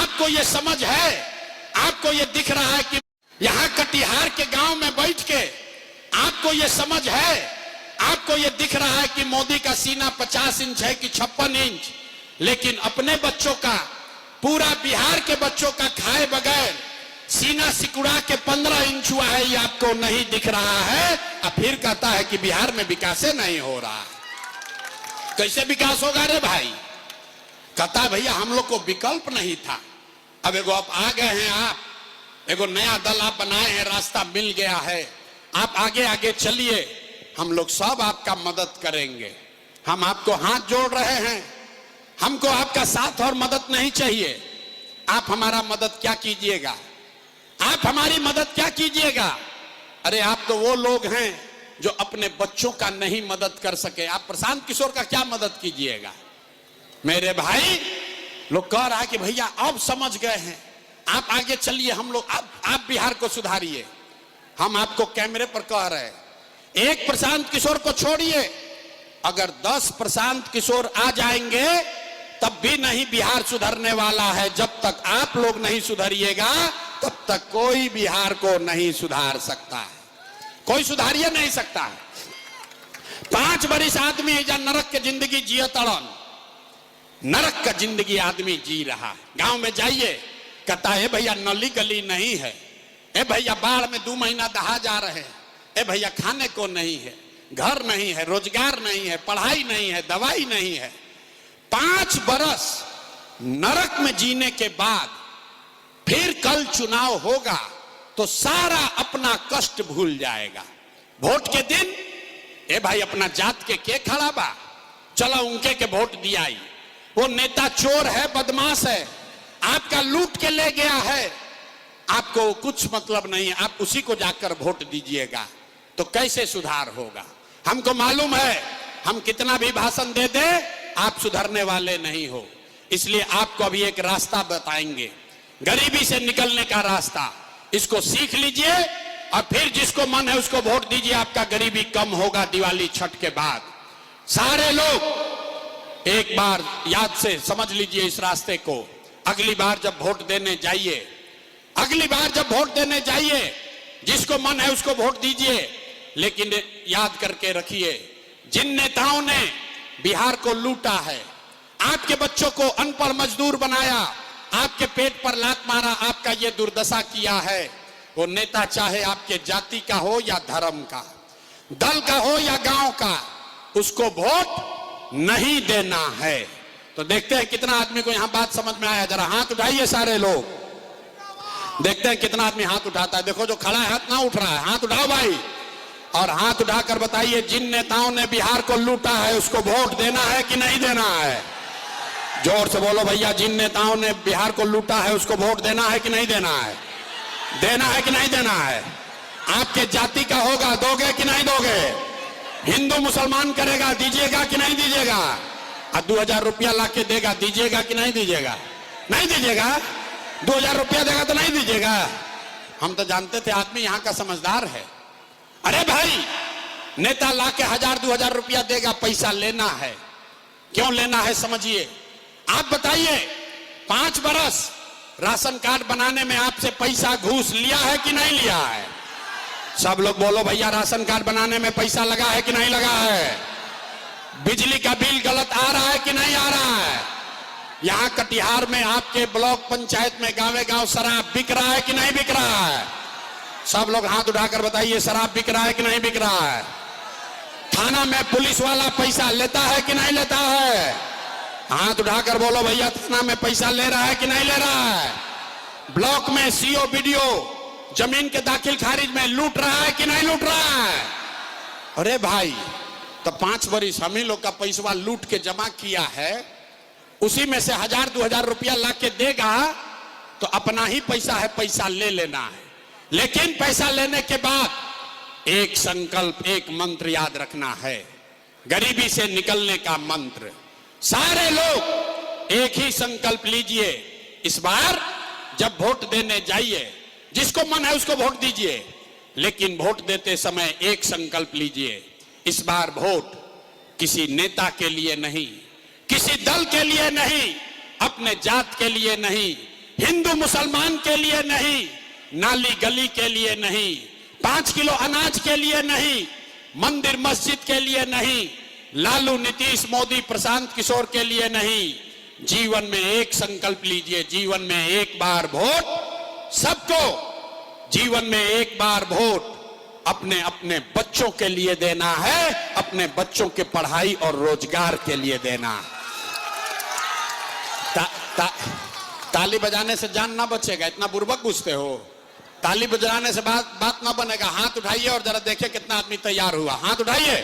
आपको ये समझ है, आपको ये दिख रहा है कि यहां कटिहार के गांव में बैठ के आपको ये समझ है, आपको ये दिख रहा है कि मोदी का सीना 50 इंच है कि 56 इंच, लेकिन अपने बच्चों का, पूरा बिहार के बच्चों का खाए बगैर सीना सिकुड़ा के 15 इंच हुआ है, ये आपको नहीं दिख रहा है। अब फिर कहता है कि बिहार में विकास नहीं हो रहा है। कैसे विकास होगा रे भाई? कहता है भैया हम लोग को विकल्प नहीं था, अब एगो आप आ गए हैं, आप एगो नया दल आप बनाए हैं, रास्ता मिल गया है, आप आगे आगे चलिए, हम लोग सब आपका मदद करेंगे। हम आपको हाथ जोड़ रहे हैं, हमको आपका साथ और मदद नहीं चाहिए। आप हमारा मदद क्या कीजिएगा, आप हमारी मदद क्या कीजिएगा? अरे आप तो वो लोग हैं जो अपने बच्चों का नहीं मदद कर सके, आप प्रशांत किशोर का क्या मदद कीजिएगा? मेरे भाई लोग कह रहा है कि भैया अब समझ गए हैं, आप आगे चलिए, हम लोग आप बिहार को सुधारिए। हम आपको कैमरे पर कह रहे हैं, एक प्रशांत किशोर को छोड़िए, अगर 10 प्रशांत किशोर आ जाएंगे तब भी नहीं बिहार सुधरने वाला है। जब तक आप लोग नहीं सुधरिएगा तब तक कोई बिहार को नहीं सुधार सकता है, कोई सुधारिए नहीं सकता है। 5 बरिस आदमी एजा नरक के जिंदगी जिए तड़न, नरक का जिंदगी आदमी जी रहा। गांव में जाइए, कहता है भैया नली गली नहीं है, ए भैया बाढ़ में 2 महीना दहा जा रहे हैं, ए भैया खाने को नहीं है, घर नहीं है, रोजगार नहीं है, पढ़ाई नहीं है, दवाई नहीं है। 5 बरस नरक में जीने के बाद फिर कल चुनाव होगा तो सारा अपना कष्ट भूल जाएगा। वोट के दिन ए भाई अपना जात के खड़ा बा, चलो उनके के वोट दिया, वो नेता चोर है, बदमाश है, आपका लूट के ले गया है, आपको कुछ मतलब नहीं है, आप उसी को जाकर वोट दीजिएगा, तो कैसे सुधार होगा? हमको मालूम है हम कितना भी भाषण दे दे आप सुधरने वाले नहीं हो, इसलिए आपको अभी एक रास्ता बताएंगे, गरीबी से निकलने का रास्ता। इसको सीख लीजिए और फिर जिसको मन है उसको वोट दीजिए, आपका गरीबी कम होगा दिवाली छठ के बाद। सारे लोग एक बार याद से समझ लीजिए इस रास्ते को। अगली बार जब वोट देने जाइए, अगली बार जब वोट देने जाइए, जिसको मन है उसको वोट दीजिए, लेकिन याद करके रखिए, जिन नेताओं ने बिहार को लूटा है, आपके बच्चों को अनपढ़ मजदूर बनाया, आपके पेट पर लात मारा, आपका ये दुर्दशा किया है, वो नेता चाहे आपके जाति का हो या धर्म का, दल का हो या गांव का, उसको वोट नहीं देना है। तो देखते हैं कितना आदमी को यहां बात समझ में आया। जरा हाथ उठाइए सारे लोग, देखते हैं कितना आदमी हाथ उठाता है। देखो जो खड़ा है हाथ ना उठ रहा है, हाथ उठाओ भाई, और हाथ उठाकर बताइए जिन नेताओं ने बिहार को लूटा है उसको वोट देना है कि नहीं देना है? जोर से बोलो भैया, जिन नेताओं ने बिहार को लूटा है उसको वोट देना है कि नहीं देना है? देना है कि नहीं देना है? आपके जाति का होगा, दोगे कि नहीं दोगे? हिंदू मुसलमान करेगा, दीजिएगा कि नहीं दीजिएगा? और 2000 रुपया ला के देगा, दीजिएगा कि नहीं दीजिएगा? नहीं दीजिएगा? 2000 रुपया देगा तो नहीं दीजिएगा? हम तो जानते थे आदमी यहाँ का समझदार है। अरे भाई, नेता ला के 1000-2000 रुपया देगा, पैसा लेना है, क्यों लेना है समझिए। आप बताइए, 5 बरस राशन कार्ड बनाने में आपसे पैसा घूस लिया है कि नहीं लिया है? सब लोग बोलो भैया, राशन कार्ड बनाने में पैसा लगा है कि नहीं लगा है? बिजली का बिल गलत आ रहा है कि नहीं आ रहा है? यहाँ कटिहार में आपके ब्लॉक पंचायत में गांवे गांव शराब बिक रहा है कि नहीं बिक रहा है? सब लोग हाथ उठाकर बताइए, शराब बिक रहा है कि नहीं बिक रहा है? थाना में पुलिस वाला पैसा लेता है कि नहीं लेता है? हाथ उठाकर बोलो भैया, थाना में पैसा ले रहा है कि नहीं ले रहा है? ब्लॉक में सीओ बीडीओ जमीन के दाखिल खारिज में लूट रहा है कि नहीं लूट रहा है? अरे भाई, तो 5 बरिस हम ही लोग का पैसा लूट के जमा किया है, उसी में से 1000-2000 रुपया ला के देगा तो अपना ही पैसा है, पैसा ले लेना है। लेकिन पैसा लेने के बाद एक संकल्प, एक मंत्र याद रखना है, गरीबी से निकलने का मंत्र। सारे लोग एक ही संकल्प लीजिए, इस बार जब वोट देने जाइए, जिसको मन है उसको वोट दीजिए, लेकिन वोट देते समय एक संकल्प लीजिए, इस बार वोट किसी नेता के लिए नहीं, किसी दल के लिए नहीं, अपने जात के लिए नहीं, हिंदू मुसलमान के लिए नहीं, नाली गली के लिए नहीं, 5 किलो अनाज के लिए नहीं, मंदिर मस्जिद के लिए नहीं, लालू नीतीश मोदी प्रशांत किशोर के लिए नहीं। जीवन में एक संकल्प लीजिए, जीवन में एक बार वोट सबको, जीवन में एक बार वोट अपने अपने बच्चों के लिए देना है, अपने बच्चों के पढ़ाई और रोजगार के लिए देना। ताली बजाने से जान ना बचेगा, इतना बुर्बक पूछते हो। ताली बजाने से बात ना बनेगा। हाथ उठाइए और जरा देखिए कितना आदमी तैयार हुआ। हाथ उठाइए,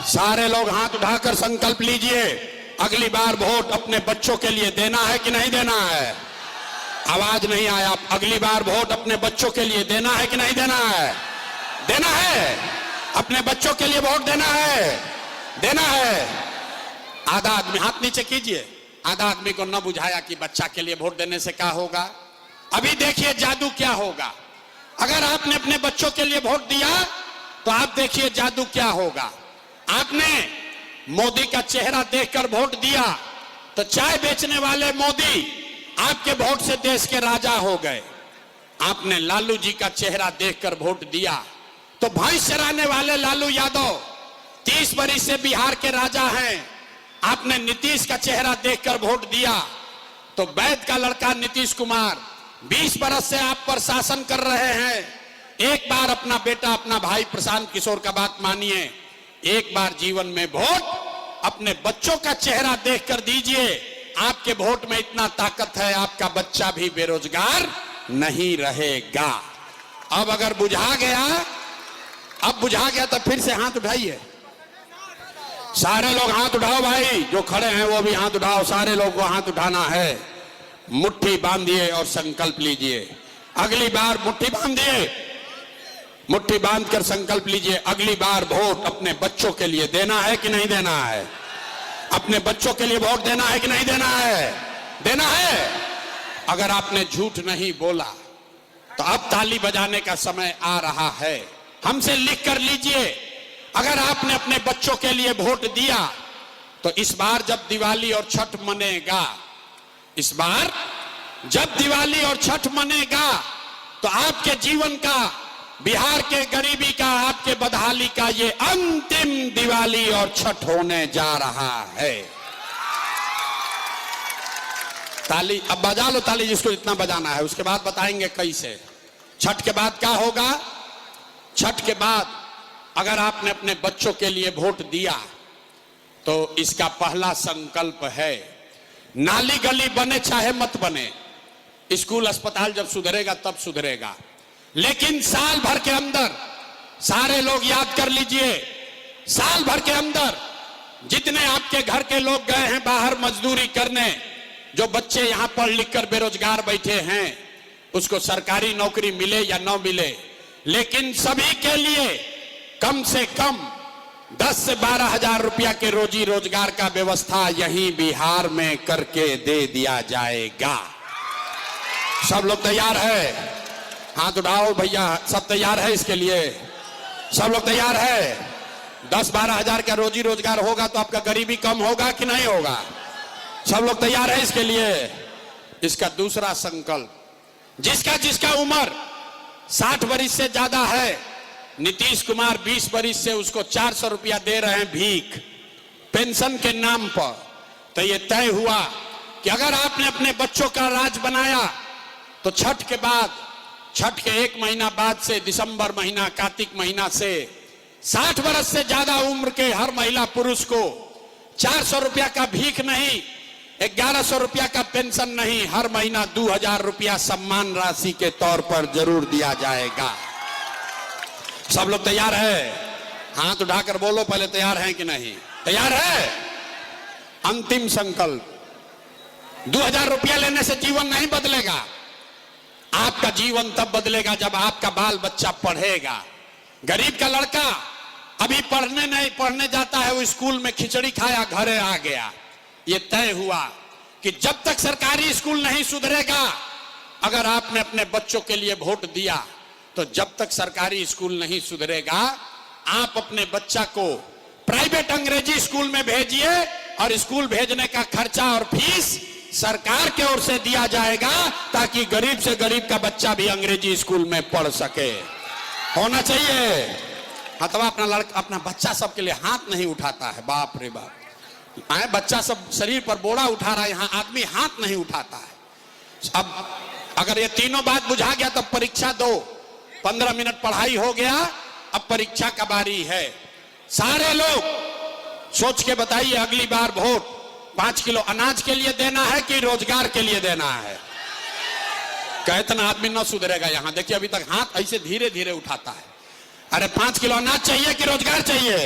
सारे लोग हाथ उठाकर संकल्प लीजिए, अगली बार वोट अपने बच्चों के लिए देना है कि नहीं देना है? आवाज नहीं आया। अगली बार वोट अपने बच्चों के लिए देना है कि नहीं देना है? देना है। अपने बच्चों के लिए वोट देना है, देना है। आधा आदमी हाथ नीचे कीजिए। आधा आदमी को न बुझाया कि बच्चा के लिए वोट देने से क्या होगा। अभी देखिए जादू क्या होगा। अगर आपने अपने बच्चों के लिए वोट दिया तो आप देखिए जादू क्या होगा। आपने मोदी का चेहरा देखकर वोट दिया तो चाय बेचने वाले मोदी आपके वोट से देश के राजा हो गए। आपने लालू जी का चेहरा देखकर वोट दिया तो भैंस चराने वाले लालू यादव 30 बरस से बिहार के राजा हैं। आपने नीतीश का चेहरा देखकर वोट दिया तो वैद का लड़का नीतीश कुमार 20 बरस से आप पर शासन कर रहे हैं। एक बार अपना बेटा, अपना भाई प्रशांत किशोर का बात मानिए। एक बार जीवन में वोट अपने बच्चों का चेहरा देखकर दीजिए। आपके वोट में इतना ताकत है, आपका बच्चा भी बेरोजगार नहीं रहेगा। अब अगर बुझा गया, अब बुझा गया तो फिर से हाथ उठाइए। सारे लोग हाथ उठाओ भाई, जो खड़े हैं वो भी हाथ उठाओ। सारे लोग को हाथ उठाना है। मुट्ठी बांधिए और संकल्प लीजिए। अगली बार मुट्ठी बांधिए, मुट्ठी बांधकर संकल्प लीजिए। अगली बार वोट अपने बच्चों के लिए देना है कि नहीं देना है? अपने बच्चों के लिए वोट देना है कि नहीं देना है? देना है। अगर आपने झूठ नहीं बोला तो अब ताली बजाने का समय आ रहा है। हमसे लिख कर लीजिए, अगर आपने अपने बच्चों के लिए वोट दिया तो इस बार जब दिवाली और छठ मनेगा, इस बार जब दिवाली और छठ मनेगा तो आपके जीवन का, बिहार के गरीबी का, आपके बदहाली का ये अंतिम दिवाली और छठ होने जा रहा है। ताली अब बजा लो, ताली जिसको जितना बजाना है। उसके बाद बताएंगे कैसे। छठ के बाद क्या होगा? छठ के बाद अगर आपने अपने बच्चों के लिए वोट दिया तो इसका पहला संकल्प है, नाली गली बने चाहे मत बने, स्कूल अस्पताल जब सुधरेगा तब सुधरेगा, लेकिन साल भर के अंदर, सारे लोग याद कर लीजिए, साल भर के अंदर जितने आपके घर के लोग गए हैं बाहर मजदूरी करने, जो बच्चे यहां पढ़ लिख कर बेरोजगार बैठे हैं, उसको सरकारी नौकरी मिले या न मिले, लेकिन सभी के लिए कम से कम 10 से 12 हजार रुपया के रोजी रोजगार का व्यवस्था यहीं बिहार में करके दे दिया जाएगा। सब लोग तैयार है? हाथ उठाओ भैया, सब तैयार है इसके लिए? सब लोग तैयार है? 10-12 हजार का रोजी रोजगार होगा तो आपका गरीबी कम होगा कि नहीं होगा? सब लोग तैयार है इसके लिए? इसका दूसरा संकल्प, जिसका जिसका उम्र 60 बरस से ज्यादा है, नीतीश कुमार 20 बरस से उसको 400 रुपया दे रहे हैं भीख पेंशन के नाम पर। तो ये तय हुआ कि अगर आपने अपने बच्चों का राज बनाया तो छठ के बाद, छठ के 1 महीना बाद से दिसंबर महीना, कार्तिक महीना से 60 बरस से ज्यादा उम्र के हर महिला पुरुष को 400 रुपया का भीख नहीं, 1100 रुपया का पेंशन नहीं, हर महीना 2000 रुपया सम्मान राशि के तौर पर जरूर दिया जाएगा। सब लोग तैयार है? हाथ उठाकर बोलो पहले, तैयार हैं कि नहीं? तैयार है? अंतिम संकल्प, 2000 रुपया लेने से जीवन नहीं बदलेगा। आपका जीवन तब बदलेगा जब आपका बाल बच्चा पढ़ेगा। गरीब का लड़का अभी पढ़ने जाता है, वो स्कूल में खिचड़ी खाया घरे आ गया। ये तय हुआ कि जब तक सरकारी स्कूल नहीं सुधरेगा, अगर आपने अपने बच्चों के लिए वोट दिया तो जब तक सरकारी स्कूल नहीं सुधरेगा, आप अपने बच्चा को प्राइवेट अंग्रेजी स्कूल में भेजिए और स्कूल भेजने का खर्चा और फीस सरकार की ओर से दिया जाएगा, ताकि गरीब से गरीब का बच्चा भी अंग्रेजी स्कूल में पढ़ सके। होना चाहिए। अथवा अपना लड़का, अपना बच्चा सबके लिए हाथ नहीं उठाता है। बाप रे बाप, आए बच्चा सब शरीर पर बोरा उठा रहा है, यहाँ आदमी हाथ नहीं उठाता है। अब अगर ये तीनों बात बुझा गया तब परीक्षा दो। 15 मिनट पढ़ाई हो गया, अब परीक्षा का बारी है। सारे लोग सोच के बताइए, अगली बार वोट 5 किलो अनाज के लिए देना है कि रोजगार के लिए देना है? कहतना आदमी न सुधरेगा। यहां देखिए, अभी तक हाथ ऐसे धीरे धीरे उठाता है। अरे 5 किलो अनाज चाहिए कि रोजगार चाहिए?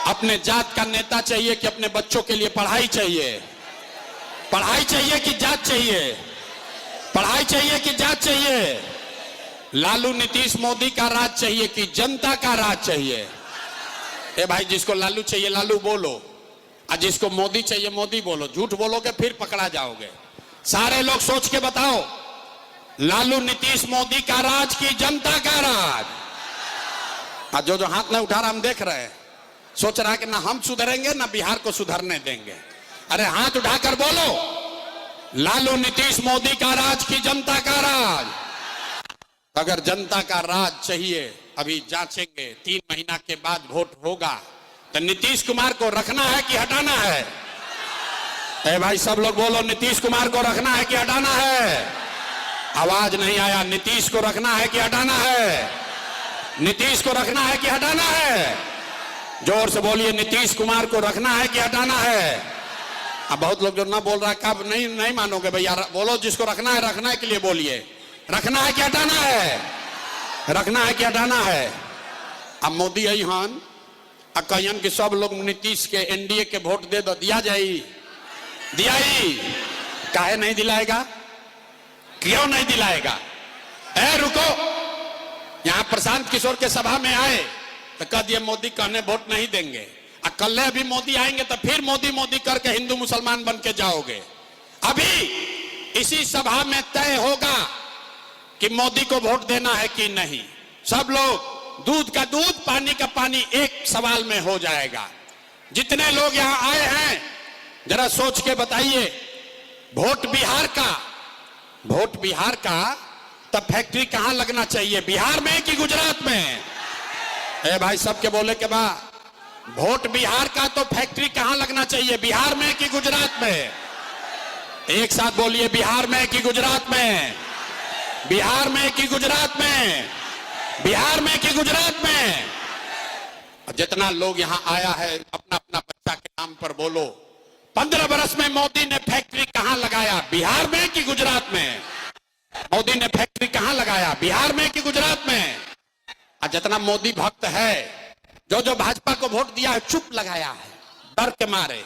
अपने जात का नेता चाहिए कि अपने बच्चों के लिए पढ़ाई चाहिए? पढ़ाई चाहिए कि जात चाहिए? पढ़ाई चाहिए कि जात चाहिए? लालू नीतीश मोदी का राज चाहिए कि जनता का राज चाहिए? ए भाई, जिसको लालू चाहिए लालू बोलो, और जिसको मोदी चाहिए मोदी बोलो। झूठ बोलोगे फिर पकड़ा जाओगे। सारे लोग सोच के बताओ, लालू नीतीश मोदी का राज की जनता का राज? और जो हाथ नहीं उठा रहा हम देख रहे हैं, सोच रहा है कि ना हम सुधरेंगे ना बिहार को सुधरने देंगे। अरे हाथ उठाकर बोलो, लालू नीतीश मोदी का राज की जनता का राज? अगर जनता का राज चाहिए, अभी जांचेंगे, 3 महीना के बाद वोट होगा, तो नीतीश कुमार को रखना है कि हटाना है? ए भाई सब लोग बोलो, नीतीश कुमार को रखना है कि हटाना है? आवाज नहीं आया। नीतीश को रखना है कि हटाना है? नीतीश को रखना है कि हटाना है? जोर से बोलिए, नीतीश कुमार को रखना है कि हटाना है? अब बहुत लोग जो ना बोल रहा है, कब नहीं मानोगे भैया? बोलो, जिसको रखना है के लिए बोलिए। रखना है कि हटाना है? रखना है कि हटाना है? अब मोदी आई हन कहन कि सब लोग नीतीश के एनडीए के वोट दे दो। दिया जाई? दियाई? काहे नहीं दिलाएगा? क्यों नहीं दिलाएगा? ए रुको, यहां प्रशांत किशोर के सभा में आए तो कह दिए मोदी कहने वोट नहीं देंगे। कल अभी मोदी आएंगे तो फिर मोदी मोदी करके हिंदू मुसलमान बन के जाओगे। अभी इसी सभा में तय होगा कि मोदी को वोट देना है कि नहीं। सब लोग, दूध का दूध पानी का पानी एक सवाल में हो जाएगा। जितने लोग यहां आए हैं जरा सोच के बताइए, वोट बिहार का तब फैक्ट्री कहां लगना चाहिए? बिहार में कि गुजरात में? ए भाई सबके बोले के बाद, वोट बिहार का तो फैक्ट्री कहां लगना चाहिए? बिहार में कि गुजरात में? एक साथ बोलिए, बिहार में कि गुजरात में? बिहार में कि गुजरात में? बिहार में कि गुजरात में? जितना लोग यहां आया है, अपना अपना बच्चा के नाम पर बोलो, 15 बरस में मोदी ने फैक्ट्री कहां लगाया? बिहार में कि गुजरात में? मोदी ने फैक्ट्री कहां लगाया? बिहार में कि गुजरात में? और जितना मोदी भक्त है, जो भाजपा को वोट दिया है, चुप लगाया है डर के मारे।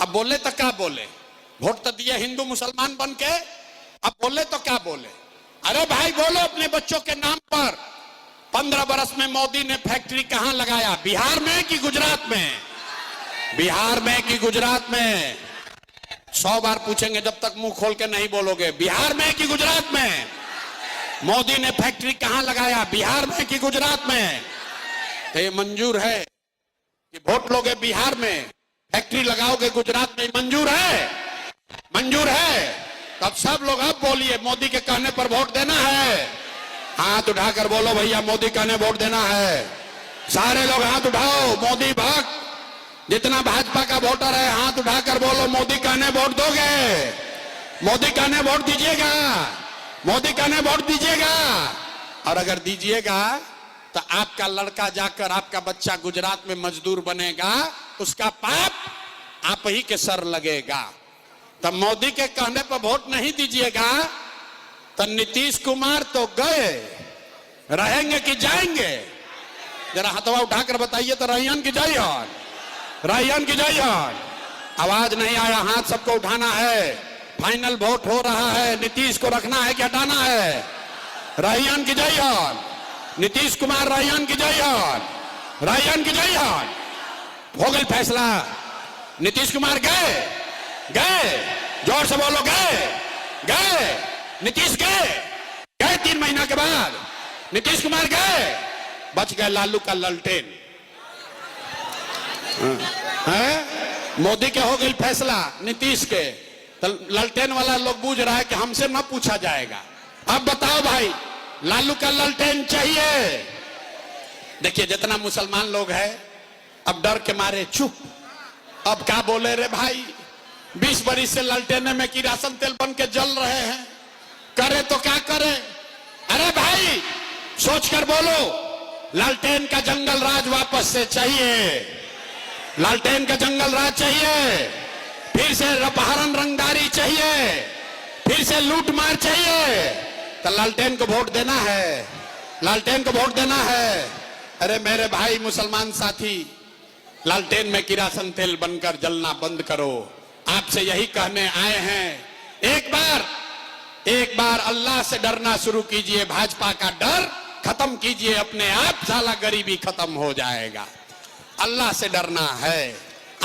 अब बोले तो क्या बोले? वोट तो दिए हिंदू मुसलमान बन के, अब बोले तो क्या बोले? अरे भाई बोलो, अपने बच्चों के नाम पर 15 बरस में मोदी ने फैक्ट्री कहां लगाया? बिहार में कि गुजरात में? बिहार में कि गुजरात में? 100 बार पूछेंगे जब तक मुंह खोल के नहीं बोलोगे। बिहार में कि गुजरात में? मोदी ने फैक्ट्री कहां लगाया? बिहार में कि गुजरात में? तो ये मंजूर है कि वोट लोगे बिहार में, फैक्ट्री लगाओगे गुजरात में? मंजूर है? मंजूर है? तब सब लोग अब बोलिए, मोदी के कहने पर वोट देना है? हाथ उठाकर बोलो भैया, मोदी कहने वोट देना है। सारे लोग हाथ उठाओ, मोदी भक्त जितना भाजपा का वोटर है, हाथ उठाकर बोलो, मोदी कहने वोट दोगे? मोदी कहने वोट दीजिएगा? मोदी कहने वोट दीजिएगा? और अगर दीजिएगा तो आपका लड़का जाकर, आपका बच्चा गुजरात में मजदूर बनेगा, उसका पाप आप ही के सर लगेगा। तब मोदी के कहने पर वोट नहीं दीजिएगा तो नीतीश कुमार तो गए, रहेंगे कि जाएंगे? जरा हथवा उठाकर बताइए तो, रहियन की जाइयन? रहियन की जाइयन? आवाज नहीं आया, हाथ सबको उठाना है। फाइनल वोट हो रहा है, नीतीश को रखना है कि हटाना है? रहियन की जाइयन? नीतीश कुमार रहियन की जाइयन? रहियन की जाइयन? हो गई फैसला। नीतीश कुमार गए? गए? जोर से बोलो, गए? गए? नीतीश गए 3 महीना के बाद? नीतीश कुमार गए? बच गए लालू का ललटेन। मोदी के हो गई फैसला, नीतीश के तो लालटेन वाला लोग बूझ रहा है कि हमसे ना पूछा जाएगा। अब बताओ भाई, लालू का लालटेन चाहिए? देखिए जितना मुसलमान लोग हैं अब डर के मारे चुप। अब क्या बोले रे भाई, 20 बरिस से लालटेने में किरासन तेल बन के जल रहे हैं, करे तो क्या करे? अरे भाई सोच कर बोलो, लालटेन का जंगल राज वापस से चाहिए, लालटेन का जंगल राज चाहिए, फिर से अपहरण रंगदारी चाहिए, फिर से लूट मार चाहिए, तो लालटेन को वोट देना है, लालटेन को वोट देना है। अरे मेरे भाई मुसलमान साथी, लालटेन में किरासन तेल बनकर जलना बंद करो। आपसे यही कहने आए हैं, एक बार अल्लाह से डरना शुरू कीजिए, भाजपा का डर खत्म कीजिए, अपने आप साला गरीबी खत्म हो जाएगा। अल्लाह से डरना है।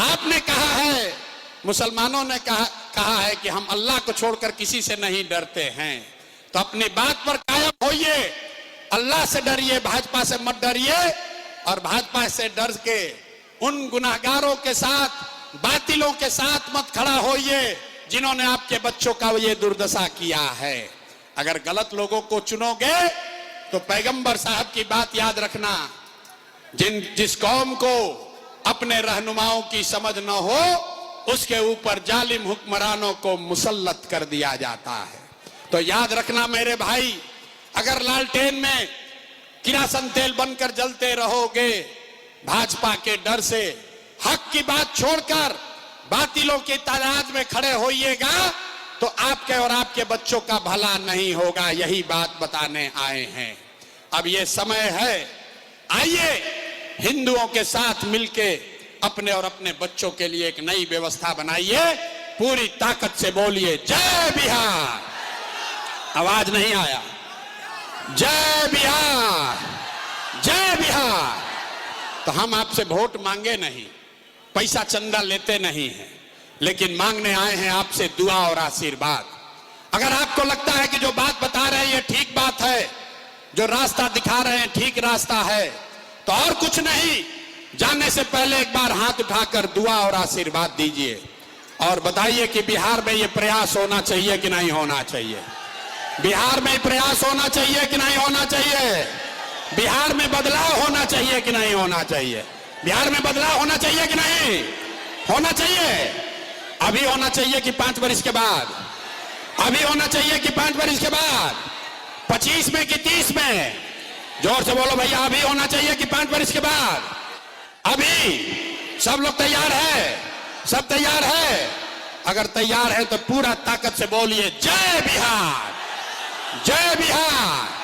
आपने कहा है, मुसलमानों ने कहा है कि हम अल्लाह को छोड़कर किसी से नहीं डरते हैं, तो अपनी बात पर कायम होइए, अल्लाह से डरिए, भाजपा से मत डरिए। और भाजपा से डर के उन गुनाहगारों के साथ, बातिलों के साथ मत खड़ा होइए जिन्होंने आपके बच्चों का ये दुर्दशा किया है। अगर गलत लोगों को चुनोगे तो पैगंबर साहब की बात याद रखना, जिस कौम को अपने रहनुमाओं की समझ न हो उसके ऊपर जालिम हुक्मरानों को मुसल्लत कर दिया जाता है। तो याद रखना मेरे भाई, अगर लालटेन में किरासन तेल बनकर जलते रहोगे भाजपा के डर से, हक की बात छोड़कर बातिलों की तादाद में खड़े होइएगा तो आपके और आपके बच्चों का भला नहीं होगा। यही बात बताने आए हैं। अब ये समय है, आइए हिंदुओं के साथ मिलके अपने और अपने बच्चों के लिए एक नई व्यवस्था बनाइए। पूरी ताकत से बोलिए जय बिहार। आवाज नहीं आया। जय बिहार, जय बिहार। तो हम आपसे वोट मांगे नहीं, पैसा चंदा लेते नहीं हैं, लेकिन मांगने आए हैं आपसे दुआ और आशीर्वाद। अगर आपको लगता है कि जो बात बता रहे हैं ये ठीक बात है, जो रास्ता दिखा रहे हैं ठीक रास्ता है, तो और कुछ नहीं, जाने से पहले एक बार हाथ उठाकर दुआ और आशीर्वाद दीजिए और बताइए कि बिहार में ये प्रयास होना चाहिए कि नहीं होना चाहिए, बिहार में प्रयास होना चाहिए कि नहीं होना चाहिए, बिहार में बदलाव होना चाहिए कि नहीं होना चाहिए, बिहार में बदलाव होना चाहिए कि नहीं होना चाहिए। अभी होना चाहिए कि 5 वर्ष के बाद, अभी होना चाहिए कि 5 वर्ष के बाद, 25 में कि 30 में? जोर से बोलो भैया, अभी होना चाहिए कि 5 वर्ष के बाद? अभी। सब लोग तैयार है? सब तैयार है? अगर तैयार है तो पूरा ताकत से बोलिए जय बिहार, जय बिहार।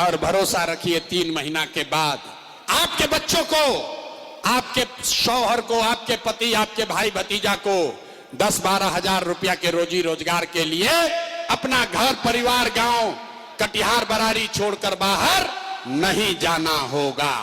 और भरोसा रखिए 3 महीना के बाद आपके बच्चों को, आपके शौहर को, आपके पति, आपके भाई भतीजा को 10-12 हजार रुपया के रोजी रोजगार के लिए अपना घर परिवार, गांव, कटिहार, बरारी छोड़कर बाहर नहीं जाना होगा।